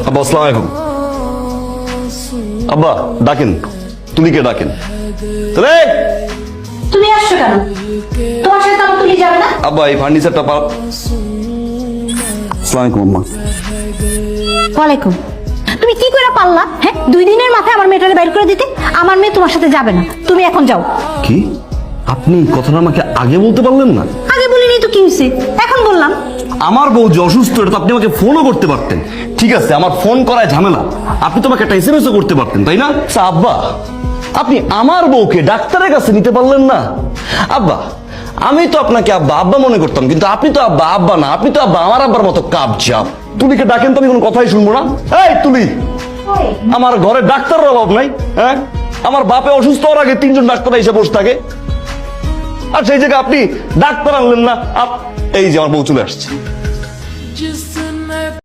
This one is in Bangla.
আব্বা আসসালামু আলাইকুম। আব্বা ডাকেন, তুলিকে ডাকেন। তুলে, তুমি আসছো কেন? তোমার সাথে আমার তুলি যাবে না? আব্বা এই ফার্নিচারটা আসসালামু আলাইকুম আম্মা। ওয়ালাইকুম। তুমি কি করে পারলা? হ্যাঁ, 2 দিনের মাথায় আমার মেয়েটারে বাইর করে দিতে? আমার মেয়ে তোমার সাথে যাবে না, তুমি এখন যাও। কি আপনি কথাটা আমাকে আগে বলতে পারলেন না? আগে বলিনি তো কি হয়েছে, এখন বললাম। আমার বউ যে অসুস্থ এটা তো আপনি আমাকে ফোনও করতে পারতেন। ঠিক আছে, আমার ফোন করায় ঝামেলা, আপনি তো আমাকে একটা এসএমএসও করতে পারতেন, তাই না? আচ্ছা, আব্বা আপনি আমার বউকে ডাক্তারের কাছে নিতে পারলেন না? আব্বা আমি তো আপনাকে আব্বা আব্বা মনে করতাম, কিন্তু আপনি তো আব্বা আব্বা না, আপনি তো আব্বা আমার আব্বার মতো কাপচাপ। তুলিকে ডাকেন তো, আমি কোনো কথাই শুনবো না। এই তুলি, আমার ঘরে ডাক্তারের অভাব নাই। হ্যাঁ, আমার বাপে অসুস্থ হওয়ার আগে 3জন ডাক্তার এসে বসে থাকে, আর সেই জায়গায় আপনি ডাক্তার আনলেন না। এই যে আমার বউ চলে আসছে।